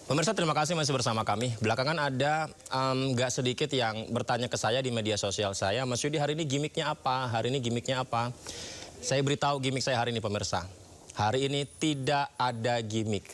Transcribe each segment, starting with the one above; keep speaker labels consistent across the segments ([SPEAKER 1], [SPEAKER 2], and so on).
[SPEAKER 1] Pemirsa, terima kasih masih bersama kami. Belakangan ada nggak sedikit yang bertanya ke saya di media sosial saya, Mas Yudi hari ini gimmicknya apa? Hari ini gimmicknya apa? Saya beritahu gimmick saya hari ini pemirsa. Hari ini tidak ada gimmick.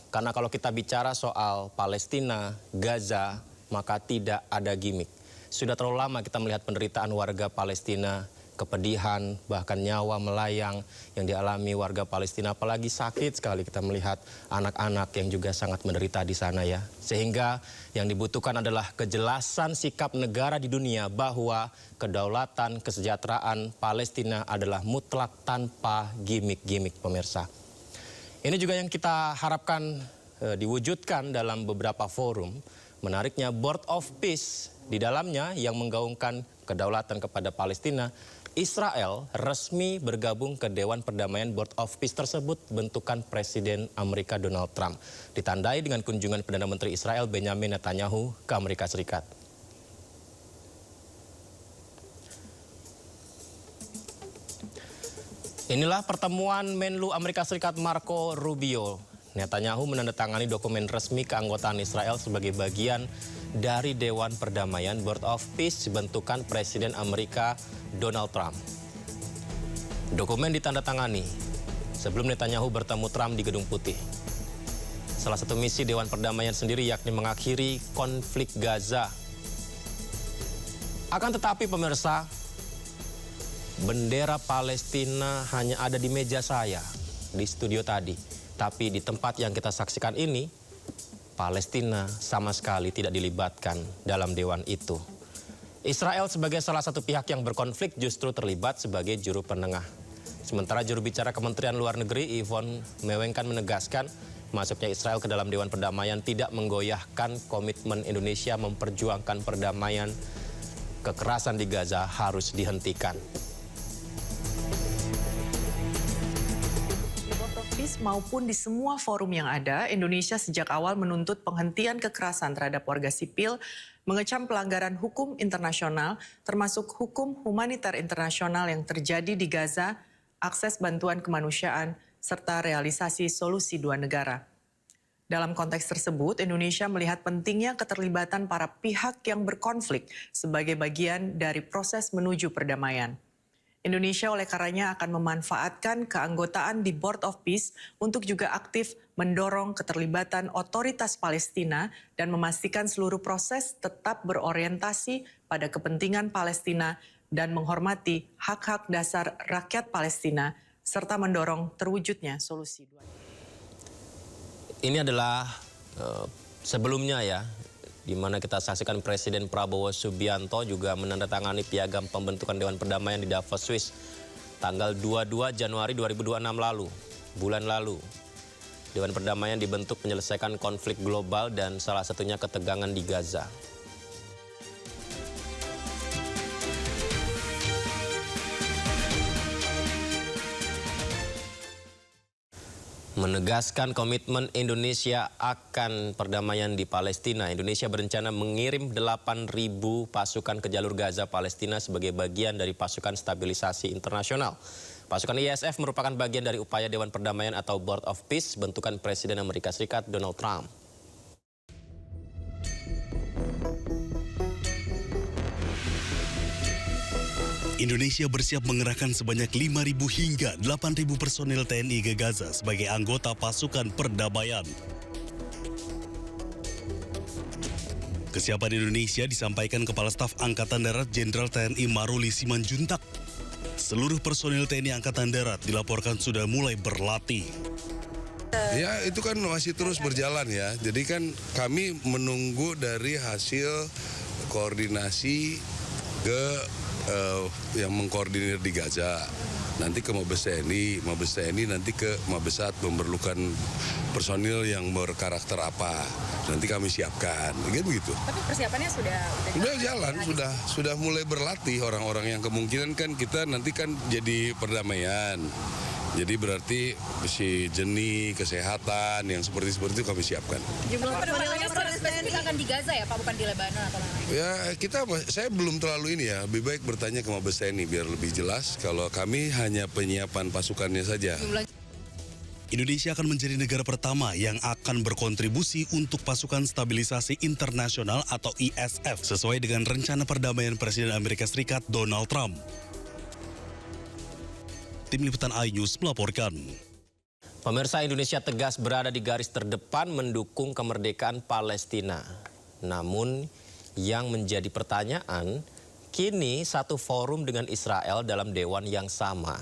[SPEAKER 1] Karena kalau kita bicara soal Palestina, Gaza, maka tidak ada gimmick. Sudah terlalu lama kita melihat penderitaan warga Palestina, kepedihan, bahkan nyawa melayang yang dialami warga Palestina. Apalagi sakit sekali kita melihat anak-anak yang juga sangat menderita di sana ya. Sehingga yang dibutuhkan adalah kejelasan sikap negara di dunia bahwa kedaulatan, kesejahteraan Palestina adalah mutlak tanpa gimmick-gimmick pemirsa. Ini juga yang kita harapkan diwujudkan dalam beberapa forum. Menariknya Board of Peace di dalamnya yang menggaungkan kedaulatan kepada Palestina. Israel resmi bergabung ke Dewan Perdamaian Board of Peace tersebut bentukan Presiden Amerika Donald Trump. Ditandai dengan kunjungan Perdana Menteri Israel Benjamin Netanyahu ke Amerika Serikat. Inilah pertemuan Menlu Amerika Serikat Marco Rubio. Netanyahu menandatangani dokumen resmi keanggotaan Israel sebagai bagian dari Dewan Perdamaian Board of Peace bentukan Presiden Amerika Donald Trump. Dokumen ditandatangani sebelum Netanyahu bertemu Trump di Gedung Putih. Salah satu misi Dewan Perdamaian sendiri yakni mengakhiri konflik Gaza. Akan tetapi pemirsa, bendera Palestina hanya ada di meja saya di studio tadi. Tapi di tempat yang kita saksikan ini, Palestina sama sekali tidak dilibatkan dalam dewan itu. Israel sebagai salah satu pihak yang berkonflik justru terlibat sebagai juru penengah. Sementara juru bicara Kementerian Luar Negeri Yvonne Mewengkan menegaskan masuknya Israel ke dalam Dewan Perdamaian tidak menggoyahkan komitmen Indonesia memperjuangkan perdamaian. Kekerasan di Gaza harus dihentikan.
[SPEAKER 2] Maupun di semua forum yang ada, Indonesia sejak awal menuntut penghentian kekerasan terhadap warga sipil, mengecam pelanggaran hukum internasional, termasuk hukum humaniter internasional yang terjadi di Gaza, akses bantuan kemanusiaan, serta realisasi solusi dua negara. Dalam konteks tersebut, Indonesia melihat pentingnya keterlibatan para pihak yang berkonflik sebagai bagian dari proses menuju perdamaian. Indonesia oleh karenanya akan memanfaatkan keanggotaan di Board of Peace untuk juga aktif mendorong keterlibatan otoritas Palestina dan memastikan seluruh proses tetap berorientasi pada kepentingan Palestina dan menghormati hak-hak dasar rakyat Palestina serta mendorong terwujudnya solusi.
[SPEAKER 1] Ini adalah sebelumnya ya, di mana kita saksikan Presiden Prabowo Subianto juga menandatangani piagam pembentukan Dewan Perdamaian di Davos, Swiss, tanggal 22 Januari 2026 lalu, bulan lalu. Dewan Perdamaian dibentuk menyelesaikan konflik global dan salah satunya ketegangan di Gaza. Menegaskan komitmen Indonesia akan perdamaian di Palestina. Indonesia berencana mengirim 8.000 pasukan ke jalur Gaza Palestina sebagai bagian dari pasukan stabilisasi internasional. Pasukan ISF merupakan bagian dari upaya Dewan Perdamaian atau Board of Peace bentukan Presiden Amerika Serikat Donald Trump.
[SPEAKER 3] Indonesia bersiap mengerahkan sebanyak 5.000 hingga 8.000 personil TNI ke Gaza sebagai anggota pasukan perdamaian. Kesiapan Indonesia disampaikan Kepala Staf Angkatan Darat Jenderal TNI Maruli Simanjuntak. Seluruh personil TNI Angkatan Darat dilaporkan sudah mulai berlatih.
[SPEAKER 4] Ya, itu kan masih terus berjalan ya. Jadi kan kami menunggu dari hasil koordinasi ke yang mengkoordinir di Gaza, nanti ke Mabes TNI nanti ke Mabesat memerlukan personil yang berkarakter apa, nanti kami siapkan, begitu.
[SPEAKER 5] Tapi persiapannya sudah
[SPEAKER 4] jalan, sudah mulai berlatih orang-orang yang kemungkinan kan kita nanti kan jadi perdamaian. Jadi berarti si jeni, kesehatan, yang seperti itu kami siapkan.
[SPEAKER 5] Jumlah personilnya spesifik akan di Gaza ya Pak, bukan di Lebanon atau lain?
[SPEAKER 4] Ya saya belum terlalu ini ya, lebih baik bertanya ke Mabes TNI biar lebih jelas. Kalau kami hanya penyiapan pasukannya saja.
[SPEAKER 3] Indonesia akan menjadi negara pertama yang akan berkontribusi untuk pasukan stabilisasi internasional atau ISF sesuai dengan rencana perdamaian Presiden Amerika Serikat Donald Trump. Tim Liputan iNews melaporkan.
[SPEAKER 1] Pemirsa, Indonesia tegas berada di garis terdepan mendukung kemerdekaan Palestina. Namun yang menjadi pertanyaan, kini satu forum dengan Israel dalam dewan yang sama.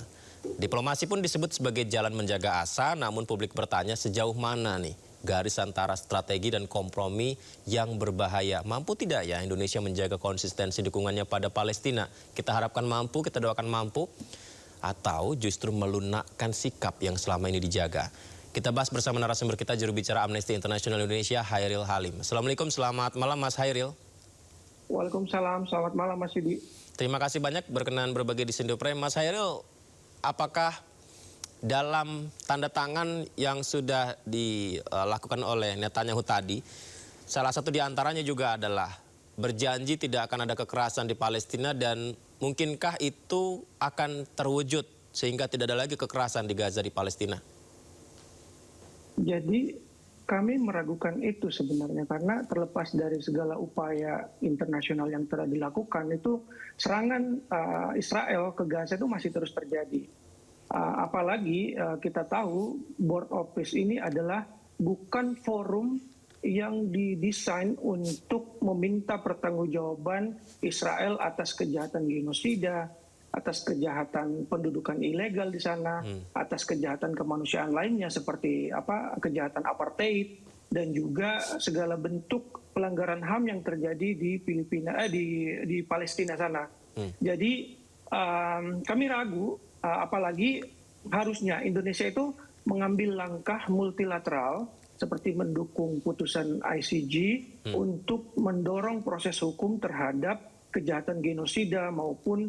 [SPEAKER 1] Diplomasi pun disebut sebagai jalan menjaga asa, namun publik bertanya sejauh mana nih garis antara strategi dan kompromi yang berbahaya. Mampu tidak ya Indonesia menjaga konsistensi dukungannya pada Palestina? Kita harapkan mampu, kita doakan mampu. Atau justru melunakkan sikap yang selama ini dijaga. Kita bahas bersama narasumber kita, juru bicara Amnesty International Indonesia, Hairil Halim. Assalamualaikum, selamat malam Mas Hairil.
[SPEAKER 6] Waalaikumsalam, selamat malam Mas Yudi.
[SPEAKER 1] Terima kasih banyak berkenan berbagi di Sindo Prime. Mas Hairil, apakah dalam tanda tangan yang sudah dilakukan oleh Netanyahu tadi, salah satu diantaranya juga adalah berjanji tidak akan ada kekerasan di Palestina, dan mungkinkah itu akan terwujud sehingga tidak ada lagi kekerasan di Gaza di Palestina?
[SPEAKER 6] Jadi kami meragukan itu sebenarnya karena terlepas dari segala upaya internasional yang telah dilakukan, itu serangan Israel ke Gaza itu masih terus terjadi. Apalagi kita tahu Board of Peace ini adalah bukan forum yang didesain untuk meminta pertanggungjawaban Israel atas kejahatan genosida, atas kejahatan pendudukan ilegal di sana, atas kejahatan kemanusiaan lainnya seperti kejahatan apartheid dan juga segala bentuk pelanggaran HAM yang terjadi di di Palestina sana. Jadi kami ragu, apalagi harusnya Indonesia itu mengambil langkah multilateral seperti mendukung putusan ICJ untuk mendorong proses hukum terhadap kejahatan genosida maupun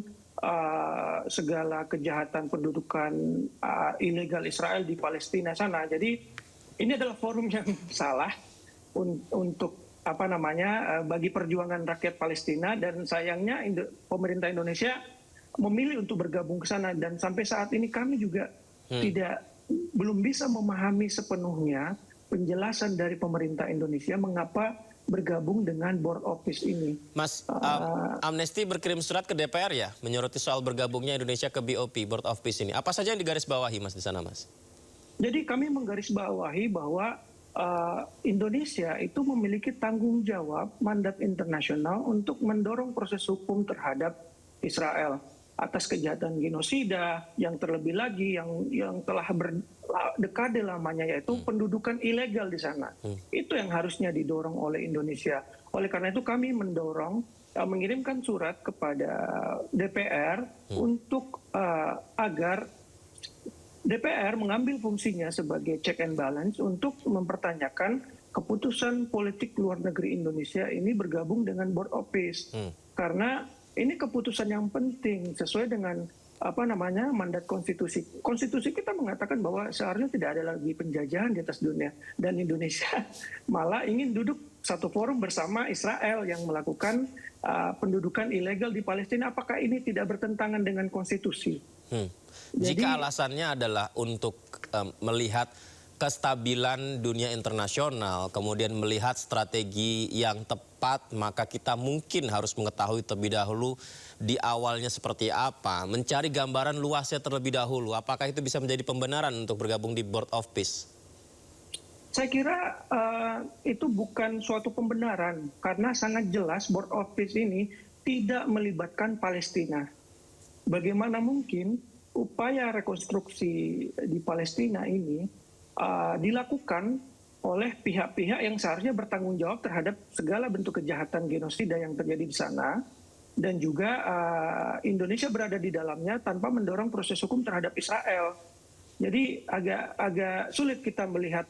[SPEAKER 6] segala kejahatan pendudukan ilegal Israel di Palestina sana. Jadi ini adalah forum yang salah untuk bagi perjuangan rakyat Palestina, dan sayangnya pemerintah Indonesia memilih untuk bergabung ke sana, dan sampai saat ini kami juga belum bisa memahami sepenuhnya penjelasan dari pemerintah Indonesia mengapa bergabung dengan Board of Peace ini.
[SPEAKER 1] Mas, Amnesty berkirim surat ke DPR ya, menyoroti soal bergabungnya Indonesia ke BOP, Board of Peace ini. Apa saja yang digarisbawahi Mas di sana, Mas?
[SPEAKER 6] Jadi kami menggarisbawahi bahwa Indonesia itu memiliki tanggung jawab mandat internasional untuk mendorong proses hukum terhadap Israel atas kejahatan genosida, yang terlebih lagi yang telah berdekade lamanya, yaitu pendudukan ilegal di sana. Itu yang harusnya didorong oleh Indonesia. Oleh karena itu kami mendorong mengirimkan surat kepada DPR untuk agar DPR mengambil fungsinya sebagai check and balance untuk mempertanyakan keputusan politik luar negeri Indonesia ini bergabung dengan Board of Peace. Karena ini keputusan yang penting sesuai dengan mandat konstitusi. Konstitusi kita mengatakan bahwa seharusnya tidak ada lagi penjajahan di atas dunia, dan Indonesia malah ingin duduk satu forum bersama Israel yang melakukan pendudukan ilegal di Palestina. Apakah ini tidak bertentangan dengan konstitusi?
[SPEAKER 1] Jika alasannya adalah untuk melihat kestabilan dunia internasional, kemudian melihat strategi yang tepat, maka kita mungkin harus mengetahui terlebih dahulu di awalnya seperti apa, mencari gambaran luasnya terlebih dahulu. Apakah itu bisa menjadi pembenaran untuk bergabung di Board of Peace?
[SPEAKER 6] Saya kira itu bukan suatu pembenaran, karena sangat jelas Board of Peace ini tidak melibatkan Palestina. Bagaimana mungkin upaya rekonstruksi di Palestina ini dilakukan oleh pihak-pihak yang seharusnya bertanggung jawab terhadap segala bentuk kejahatan genosida yang terjadi di sana, dan juga Indonesia berada di dalamnya tanpa mendorong proses hukum terhadap Israel. Jadi agak sulit kita melihat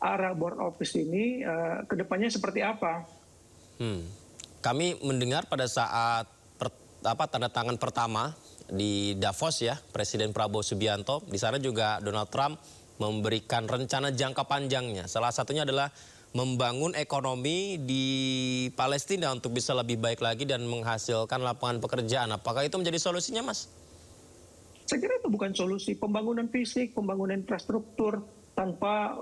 [SPEAKER 6] arah Board of Peace ini kedepannya seperti apa.
[SPEAKER 1] Kami mendengar pada saat tanda tangan pertama di Davos ya, Presiden Prabowo Subianto, di sana juga Donald Trump memberikan rencana jangka panjangnya. Salah satunya adalah membangun ekonomi di Palestina untuk bisa lebih baik lagi dan menghasilkan lapangan pekerjaan. Apakah itu menjadi solusinya, Mas?
[SPEAKER 6] Saya kira itu bukan solusi. Pembangunan fisik, pembangunan infrastruktur tanpa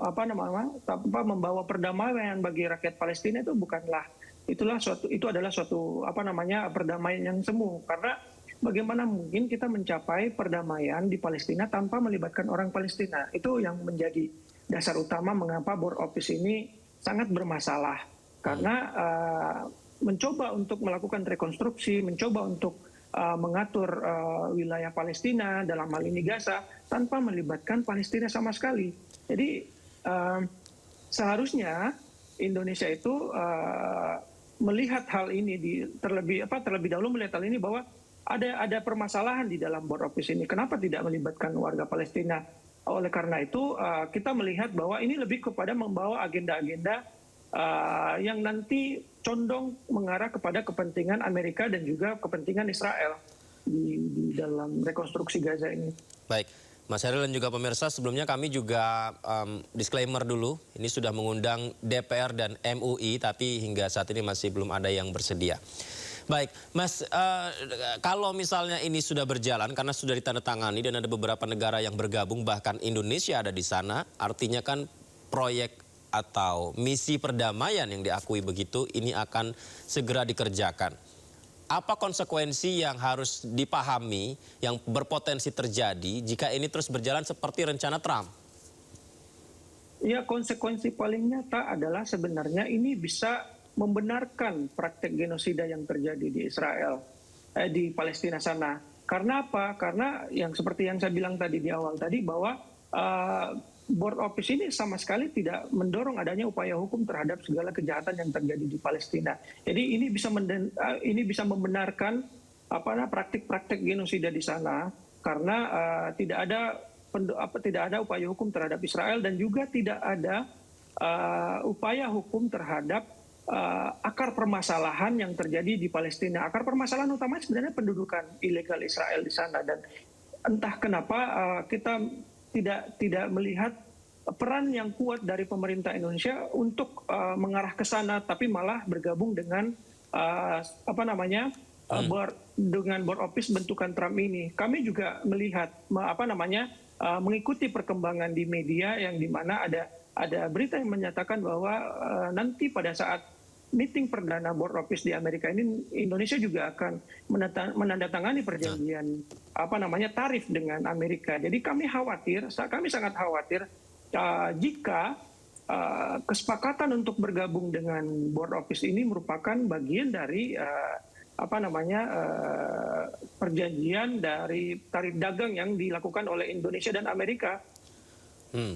[SPEAKER 6] tanpa membawa perdamaian bagi rakyat Palestina itu itu adalah suatu perdamaian yang semu. Karena bagaimana mungkin kita mencapai perdamaian di Palestina tanpa melibatkan orang Palestina? Itu yang menjadi dasar utama mengapa Board Office ini sangat bermasalah. Karena mencoba untuk melakukan rekonstruksi, mencoba untuk mengatur wilayah Palestina, dalam hal ini Gaza, tanpa melibatkan Palestina sama sekali. Jadi seharusnya Indonesia itu melihat hal ini terlebih dahulu melihat hal ini bahwa ada permasalahan di dalam Board Office ini. Kenapa tidak melibatkan warga Palestina? Oleh karena itu kita melihat bahwa ini lebih kepada membawa agenda-agenda yang nanti condong mengarah kepada kepentingan Amerika dan juga kepentingan Israel di dalam rekonstruksi Gaza ini.
[SPEAKER 1] Baik, Mas Heryl dan juga pemirsa, sebelumnya kami juga disclaimer dulu, ini sudah mengundang DPR dan MUI, tapi hingga saat ini masih belum ada yang bersedia. Baik, Mas, kalau misalnya ini sudah berjalan karena sudah ditandatangani dan ada beberapa negara yang bergabung, bahkan Indonesia ada di sana, artinya kan proyek atau misi perdamaian yang diakui begitu ini akan segera dikerjakan. Apa konsekuensi yang harus dipahami yang berpotensi terjadi jika ini terus berjalan seperti rencana Trump?
[SPEAKER 6] Ya, konsekuensi paling nyata adalah sebenarnya ini bisa membenarkan praktek genosida yang terjadi di Israel, di Palestina sana. Karena apa? Karena yang seperti yang saya bilang tadi di awal tadi bahwa Board Office ini sama sekali tidak mendorong adanya upaya hukum terhadap segala kejahatan yang terjadi di Palestina. Jadi ini bisa membenarkan praktik-praktik genosida di sana karena tidak ada upaya hukum terhadap Israel dan juga tidak ada upaya hukum terhadap akar permasalahan yang terjadi di Palestina. Akar permasalahan utamanya sebenarnya pendudukan ilegal Israel di sana, dan entah kenapa kita tidak melihat peran yang kuat dari pemerintah Indonesia untuk mengarah ke sana, tapi malah bergabung dengan dengan Board Office bentukan Trump ini. Kami juga melihat mengikuti perkembangan di media yang dimana ada berita yang menyatakan bahwa nanti pada saat meeting perdana Board Office di Amerika ini, Indonesia juga akan menandatangani perjanjian tarif dengan Amerika. Jadi kami sangat khawatir jika kesepakatan untuk bergabung dengan Board Office ini merupakan bagian dari perjanjian dari tarif dagang yang dilakukan oleh Indonesia dan Amerika.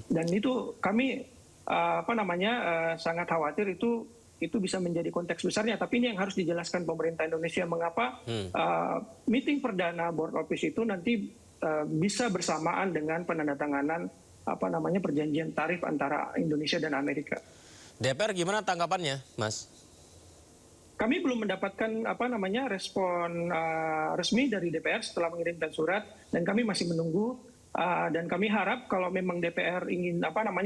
[SPEAKER 6] Dan itu kami sangat khawatir itu bisa menjadi konteks besarnya, tapi ini yang harus dijelaskan pemerintah Indonesia mengapa meeting perdana Board Office itu nanti bisa bersamaan dengan penandatanganan perjanjian tarif antara Indonesia dan Amerika.
[SPEAKER 1] DPR gimana tanggapannya, Mas?
[SPEAKER 6] Kami belum mendapatkan respon resmi dari DPR setelah mengirimkan surat, dan kami masih menunggu. Dan kami harap kalau memang DPR ingin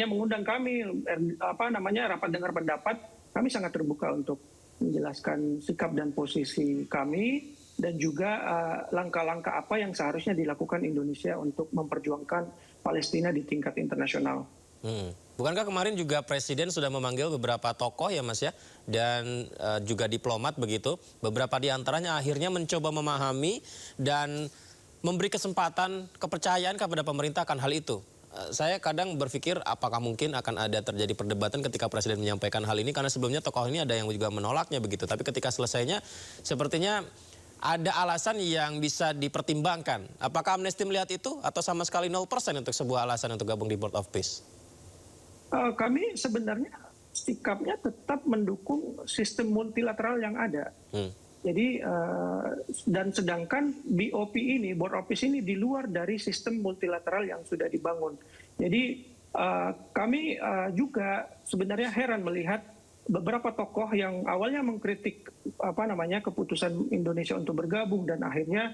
[SPEAKER 6] mengundang kami rapat dengar pendapat, kami sangat terbuka untuk menjelaskan sikap dan posisi kami dan juga langkah-langkah apa yang seharusnya dilakukan Indonesia untuk memperjuangkan Palestina di tingkat internasional.
[SPEAKER 1] Bukankah kemarin juga Presiden sudah memanggil beberapa tokoh ya Mas ya, dan juga diplomat begitu, beberapa di antaranya akhirnya mencoba memahami dan memberi kesempatan kepercayaan kepada pemerintah akan hal itu. Saya kadang berpikir apakah mungkin akan ada terjadi perdebatan ketika Presiden menyampaikan hal ini, karena sebelumnya tokoh ini ada yang juga menolaknya begitu. Tapi ketika selesainya sepertinya ada alasan yang bisa dipertimbangkan. Apakah Amnesty melihat itu atau sama sekali 0% untuk sebuah alasan untuk gabung di Board of Peace?
[SPEAKER 6] Kami sebenarnya sikapnya tetap mendukung sistem multilateral yang ada. Jadi dan sedangkan BOP ini, Board of Peace ini di luar dari sistem multilateral yang sudah dibangun. Jadi kami juga sebenarnya heran melihat beberapa tokoh yang awalnya mengkritik keputusan Indonesia untuk bergabung dan akhirnya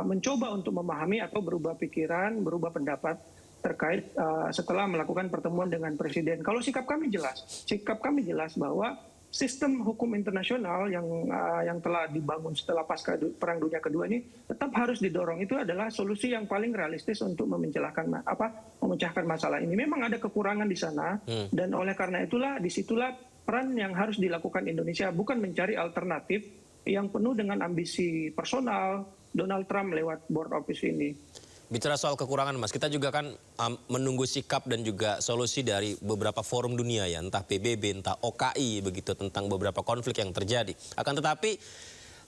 [SPEAKER 6] mencoba untuk memahami atau berubah pikiran, berubah pendapat terkait setelah melakukan pertemuan dengan Presiden. Kalau sikap kami jelas bahwa sistem hukum internasional yang telah dibangun setelah pasca Perang Dunia Kedua ini tetap harus didorong. Itu adalah solusi yang paling realistis untuk memecahkan masalah ini. Memang ada kekurangan di sana, dan oleh karena itulah disitulah peran yang harus dilakukan Indonesia, bukan mencari alternatif yang penuh dengan ambisi personal Donald Trump lewat board office ini.
[SPEAKER 1] Bicara soal kekurangan, Mas, kita juga kan menunggu sikap dan juga solusi dari beberapa forum dunia ya, entah PBB, entah OKI, begitu, tentang beberapa konflik yang terjadi. Akan tetapi,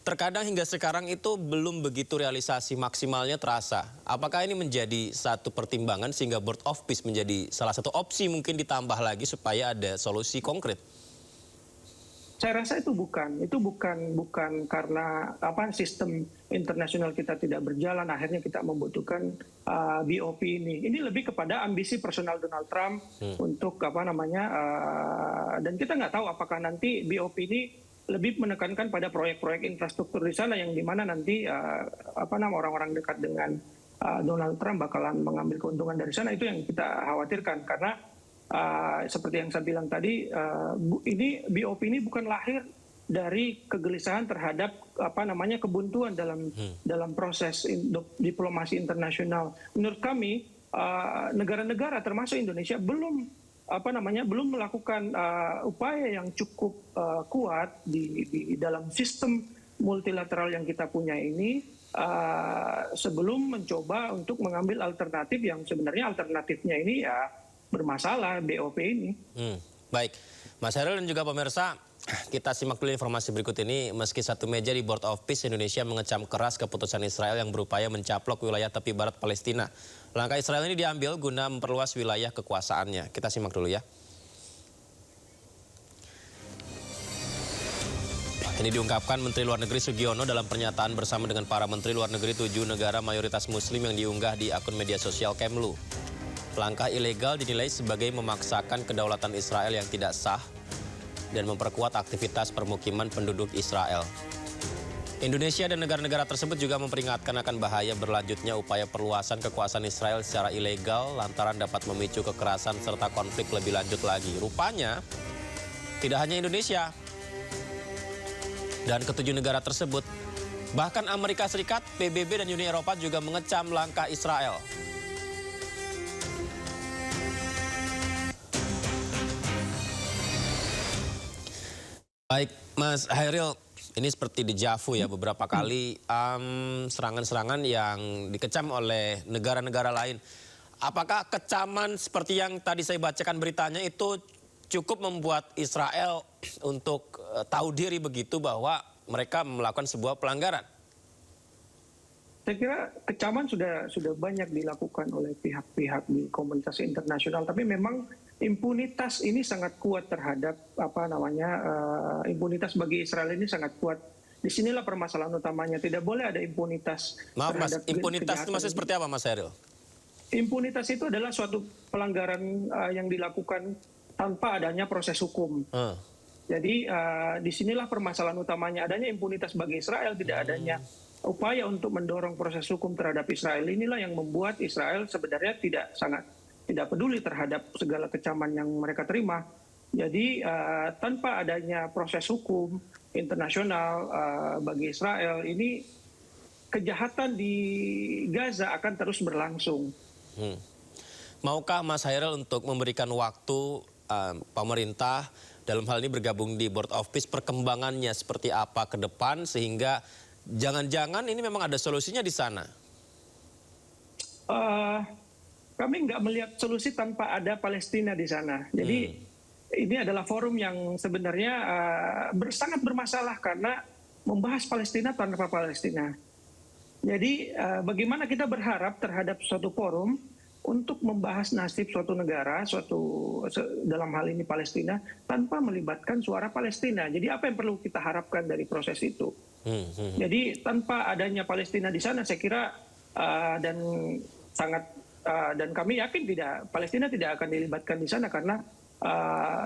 [SPEAKER 1] terkadang hingga sekarang itu belum begitu realisasi maksimalnya terasa. Apakah ini menjadi satu pertimbangan sehingga Board of Peace menjadi salah satu opsi mungkin ditambah lagi supaya ada solusi konkret?
[SPEAKER 6] Saya rasa itu bukan karena sistem internasional kita tidak berjalan, akhirnya kita membutuhkan BOP ini. Ini lebih kepada ambisi personal Donald Trump untuk dan kita nggak tahu apakah nanti BOP ini lebih menekankan pada proyek-proyek infrastruktur di sana, yang dimana nanti orang-orang dekat dengan Donald Trump bakalan mengambil keuntungan dari sana. Itu yang kita khawatirkan, karena seperti yang saya bilang tadi, ini BOP ini bukan lahir dari kegelisahan terhadap kebuntuan dalam proses diplomasi internasional. Menurut kami, negara-negara termasuk Indonesia belum melakukan upaya yang cukup kuat di dalam sistem multilateral yang kita punya ini, sebelum mencoba untuk mengambil alternatif yang sebenarnya alternatifnya ini ya bermasalah, BOP ini.
[SPEAKER 1] Baik, Mas Hairil dan juga pemirsa, kita simak dulu informasi berikut ini. Meski satu meja di Board of Peace, Indonesia mengecam keras keputusan Israel yang berupaya mencaplok wilayah tepi barat Palestina. Langkah Israel ini diambil guna memperluas wilayah kekuasaannya. Kita simak dulu ya. Ini diungkapkan Menteri Luar Negeri Sugiono dalam pernyataan bersama dengan para Menteri Luar Negeri 7 negara mayoritas Muslim yang diunggah di akun media sosial Kemlu. Langkah ilegal dinilai sebagai memaksakan kedaulatan Israel yang tidak sah dan memperkuat aktivitas permukiman penduduk Israel. Indonesia dan negara-negara tersebut juga memperingatkan akan bahaya berlanjutnya upaya perluasan kekuasaan Israel secara ilegal lantaran dapat memicu kekerasan serta konflik lebih lanjut lagi. Rupanya, tidak hanya Indonesia dan ketujuh negara tersebut, bahkan Amerika Serikat, PBB, dan Uni Eropa juga mengecam langkah Israel. Baik, Mas Hairil, ini seperti dejavu ya, beberapa kali serangan-serangan yang dikecam oleh negara-negara lain. Apakah kecaman seperti yang tadi saya bacakan beritanya itu cukup membuat Israel untuk tahu diri begitu bahwa mereka melakukan sebuah pelanggaran?
[SPEAKER 6] Saya kira kecaman sudah banyak dilakukan oleh pihak-pihak di komunitas internasional, tapi memang impunitas ini sangat kuat terhadap impunitas bagi Israel ini sangat kuat. Disinilah permasalahan utamanya. Tidak boleh ada impunitas.
[SPEAKER 1] Maaf Mas, impunitas itu maksudnya seperti apa Mas Hairil?
[SPEAKER 6] Impunitas itu adalah suatu pelanggaran yang dilakukan tanpa adanya proses hukum. Jadi disinilah permasalahan utamanya. Adanya impunitas bagi Israel, tidak adanya upaya untuk mendorong proses hukum terhadap Israel. Inilah yang membuat Israel sebenarnya tidak peduli terhadap segala kecaman yang mereka terima. Jadi tanpa adanya proses hukum internasional bagi Israel, ini kejahatan di Gaza akan terus berlangsung.
[SPEAKER 1] Maukah Mas Hairil untuk memberikan waktu pemerintah dalam hal ini bergabung di Board of Peace, perkembangannya seperti apa ke depan sehingga jangan-jangan ini memang ada solusinya di sana?
[SPEAKER 6] Kami nggak melihat solusi tanpa ada Palestina di sana. Jadi ini adalah forum yang sebenarnya sangat bermasalah karena membahas Palestina tanpa Palestina. Jadi bagaimana kita berharap terhadap suatu forum untuk membahas nasib suatu negara, dalam hal ini Palestina, tanpa melibatkan suara Palestina. Jadi apa yang perlu kita harapkan dari proses itu? Jadi tanpa adanya Palestina di sana, saya kira dan kami yakin Palestina tidak akan dilibatkan di sana karena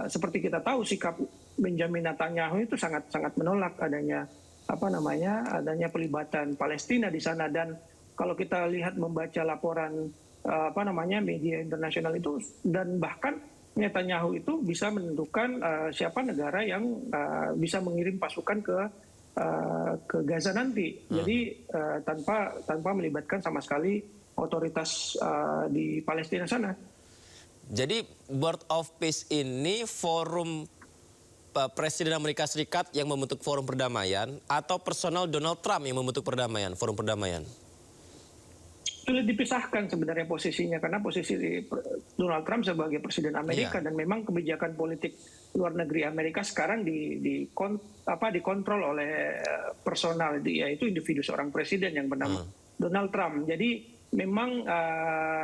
[SPEAKER 6] seperti kita tahu sikap Benjamin Netanyahu itu sangat menolak adanya pelibatan Palestina di sana. Dan kalau kita lihat membaca laporan media internasional itu, dan bahkan Netanyahu itu bisa menentukan siapa negara yang bisa mengirim pasukan ke Gaza nanti. Jadi tanpa melibatkan sama sekali otoritas di Palestina sana.
[SPEAKER 1] Jadi Board of Peace ini forum Presiden Amerika Serikat yang membentuk forum perdamaian atau personal Donald Trump yang membentuk forum perdamaian?
[SPEAKER 6] Sulit dipisahkan sebenarnya posisinya, karena posisi Donald Trump sebagai Presiden Amerika dan memang kebijakan politik luar negeri Amerika sekarang dikontrol oleh personal, yaitu individu seorang presiden yang bernama Donald Trump. Jadi memang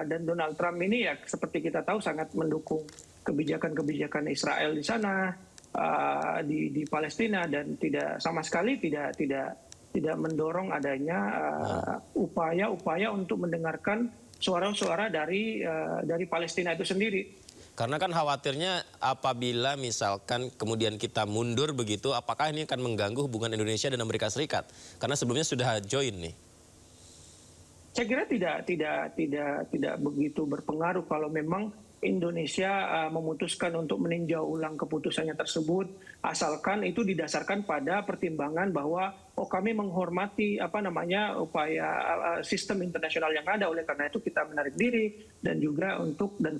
[SPEAKER 6] dan Donald Trump ini ya seperti kita tahu sangat mendukung kebijakan-kebijakan Israel di sana, di Palestina, dan tidak sama sekali tidak mendorong adanya upaya-upaya untuk mendengarkan suara-suara dari Palestina itu sendiri.
[SPEAKER 1] Karena kan khawatirnya apabila misalkan kemudian kita mundur begitu, apakah ini akan mengganggu hubungan Indonesia dan Amerika Serikat? Karena sebelumnya sudah join nih.
[SPEAKER 6] Saya kira tidak begitu berpengaruh kalau memang Indonesia memutuskan untuk meninjau ulang keputusannya tersebut, asalkan itu didasarkan pada pertimbangan bahwa kami menghormati upaya sistem internasional yang ada, oleh karena itu kita menarik diri dan juga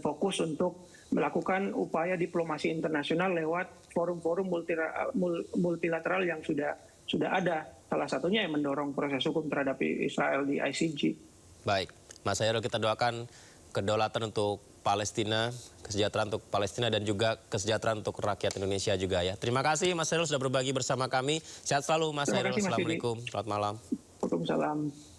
[SPEAKER 6] fokus untuk melakukan upaya diplomasi internasional lewat forum-forum multilateral yang sudah ada. Salah satunya yang mendorong proses hukum terhadap Israel di ICJ.
[SPEAKER 1] Baik, Mas Hairul, kita doakan kedaulatan untuk Palestina, kesejahteraan untuk Palestina dan juga kesejahteraan untuk rakyat Indonesia juga ya. Terima kasih Mas Hairul sudah berbagi bersama kami. Sehat selalu Mas Hairul. Assalamualaikum. Selamat malam.
[SPEAKER 6] Waalaikumsalam.